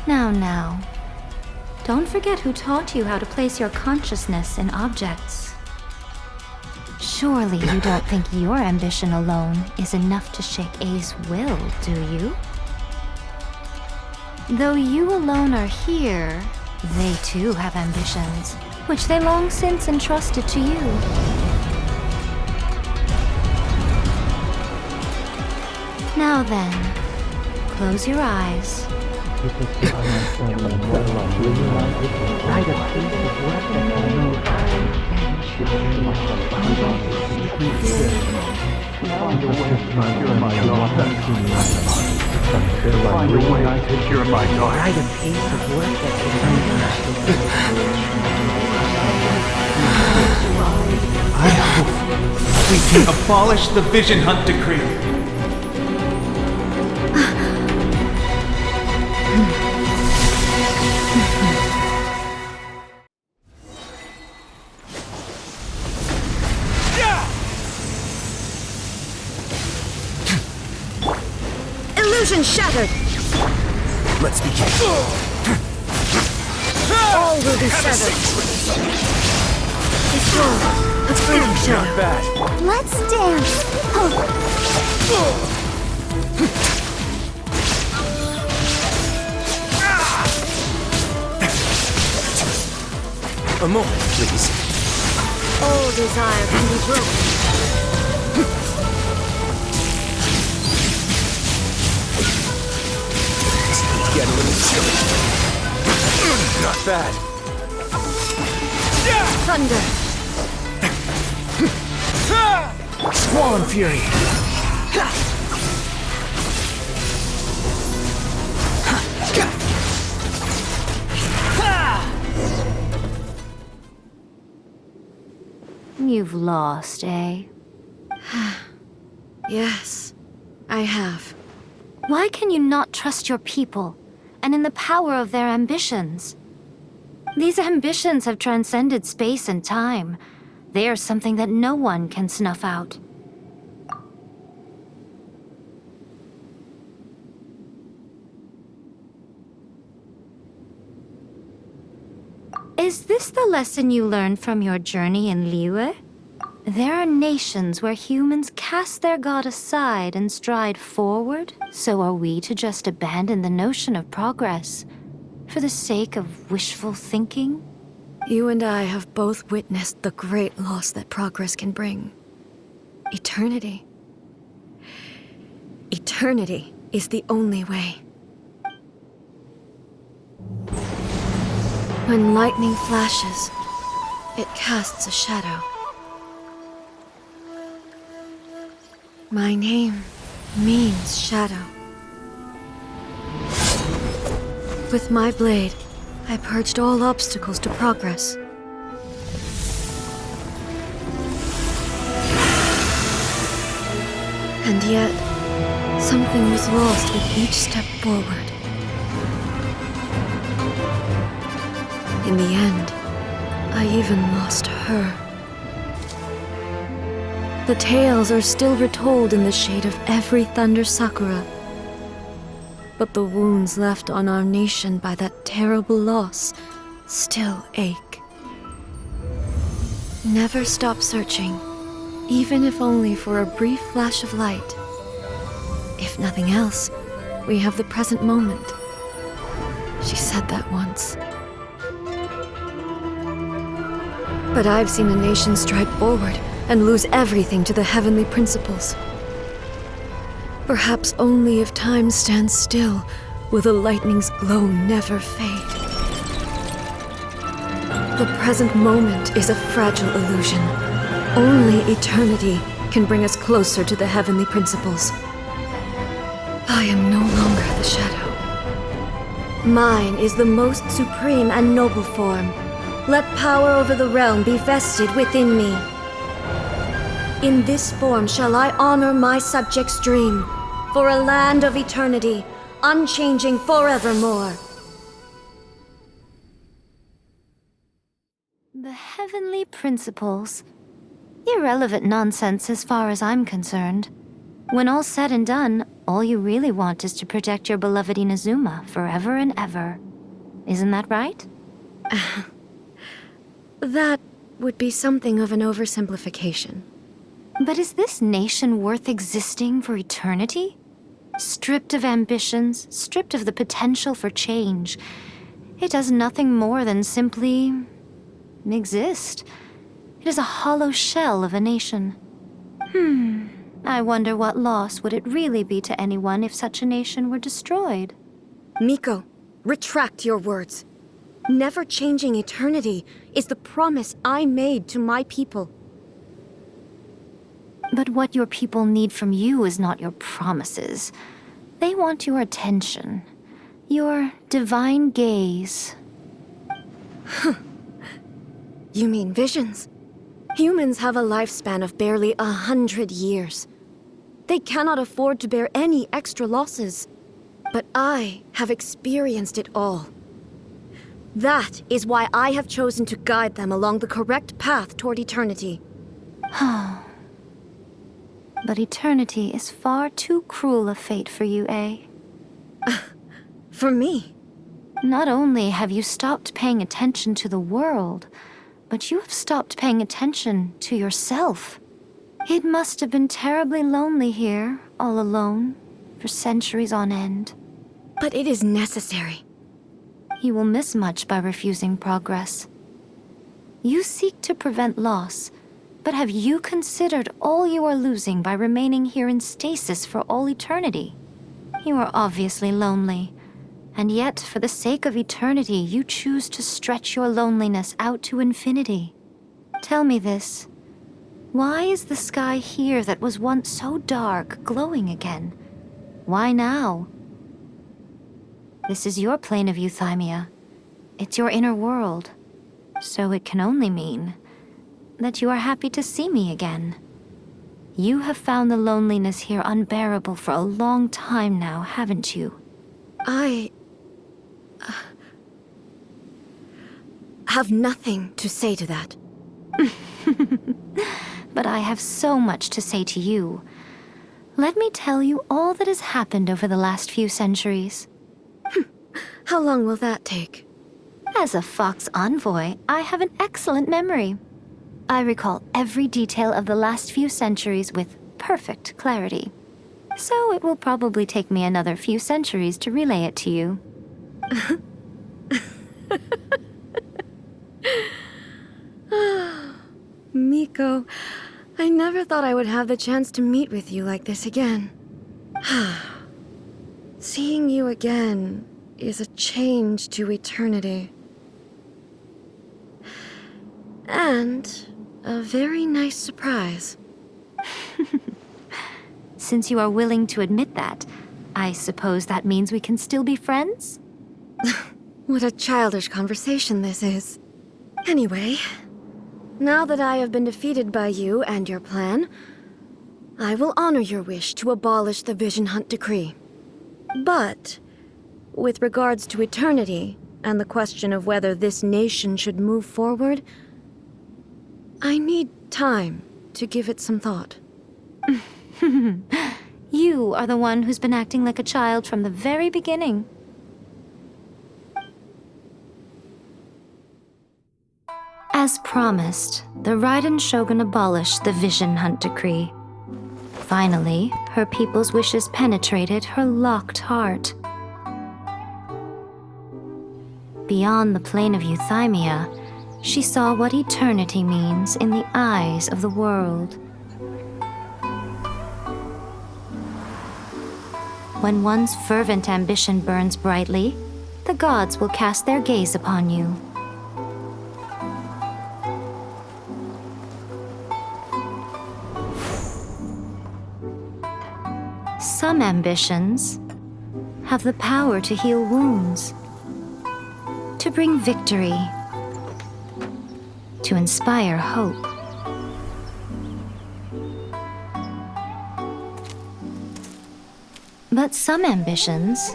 Now. Don't forget who taught you how to place your consciousness in objects. Surely you don't think your ambition alone is enough to shake A's will, do you? Though you alone are here, they too have ambitions, which they long since entrusted to you. Now then, close your eyes. I hope we can abolish the Vision Hunt Decree. Illusion shattered! Let's begin. All will be severed. Destroy. Let's bring him shadow. Not bad. Let's dance. A moment, please. All desire can be broken. Get a little chilly. Not bad. Thunder. Squall Fury. You've lost, eh? Yes, I have. Why can you not trust your people, and in the power of their ambitions? These ambitions have transcended space and time. They are something that no one can snuff out. Is this the lesson you learned from your journey in Liyue? There are nations where humans cast their god aside and stride forward, so are we to just abandon the notion of progress for the sake of wishful thinking? You and I have both witnessed the great loss that progress can bring. Eternity. Eternity is the only way. When lightning flashes, it casts a shadow. My name means shadow. With my blade, I purged all obstacles to progress. And yet, something was lost with each step forward. In the end, I even lost her. The tales are still retold in the shade of every Thunder Sakura. But the wounds left on our nation by that terrible loss still ache. Never stop searching, even if only for a brief flash of light. If nothing else, we have the present moment. She said that once. But I've seen a nation stride forward and lose everything to the heavenly principles. Perhaps only if time stands still will the lightning's glow never fade. The present moment is a fragile illusion. Only eternity can bring us closer to the heavenly principles. I am no longer the shadow. Mine is the most supreme and noble form. Let power over the realm be vested within me. In this form shall I honor my subjects' dream, for a land of eternity, unchanging forevermore. The heavenly principles. Irrelevant nonsense as far as I'm concerned. When all's said and done, all you really want is to protect your beloved Inazuma forever and ever. Isn't that right? That would be something of an oversimplification. But is this nation worth existing for eternity? Stripped of ambitions, stripped of the potential for change, it does nothing more than simply exist. It is a hollow shell of a nation. I wonder what loss would it really be to anyone if such a nation were destroyed. Miko, retract your words. Never changing eternity is the promise I made to my people. But what your people need from you is not your promises. They want your attention. Your divine gaze. You mean visions? Humans have a lifespan of barely 100 years. They cannot afford to bear any extra losses. But I have experienced it all. That is why I have chosen to guide them along the correct path toward eternity. But eternity is far too cruel a fate for you, eh? For me? Not only have you stopped paying attention to the world, but you have stopped paying attention to yourself. It must have been terribly lonely here, all alone, for centuries on end. But it is necessary. You will miss much by refusing progress. You seek to prevent loss, but have you considered all you are losing by remaining here in stasis for all eternity? You are obviously lonely, and yet for the sake of eternity you choose to stretch your loneliness out to infinity. Tell me this. Why is the sky here that was once so dark glowing again? Why now? This is your plane of euthymia. It's your inner world. So it can only mean that you are happy to see me again. You have found the loneliness here unbearable for a long time now, haven't you? I have nothing to say to that. But I have so much to say to you. Let me tell you all that has happened over the last few centuries. How long will that take? As a Fox envoy, I have an excellent memory. I recall every detail of the last few centuries with perfect clarity. So it will probably take me another few centuries to relay it to you. Miko, I never thought I would have the chance to meet with you like this again. Seeing you again is a change to eternity. And a very nice surprise. Since you are willing to admit that, I suppose that means we can still be friends? What a childish conversation this is. Anyway, now that I have been defeated by you and your plan, I will honor your wish to abolish the Vision Hunt Decree. But, with regards to eternity and the question of whether this nation should move forward, I need time to give it some thought. You are the one who's been acting like a child from the very beginning. As promised, the Raiden Shogun abolished the Vision Hunt Decree. Finally, her people's wishes penetrated her locked heart. Beyond the plane of euthymia, she saw what eternity means in the eyes of the world. When one's fervent ambition burns brightly, the gods will cast their gaze upon you. Some ambitions have the power to heal wounds, to bring victory, to inspire hope. But some ambitions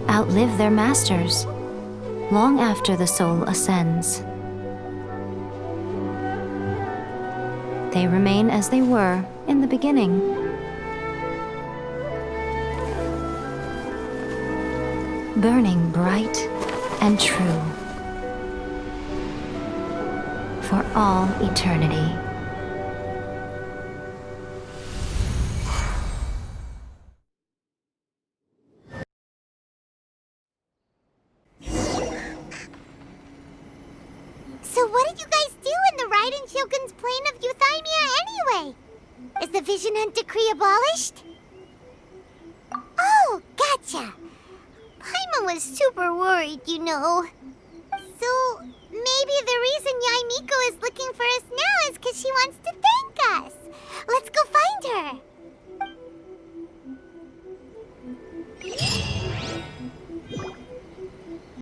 outlive their masters long after the soul ascends. They remain as they were in the beginning. Burning bright and true for all eternity. So what did you guys do in the Raiden Shogun's plane of Euthymia anyway? Is the Vision Hunt decree abolished? Oh, gotcha. Paimon was super worried, you know. So,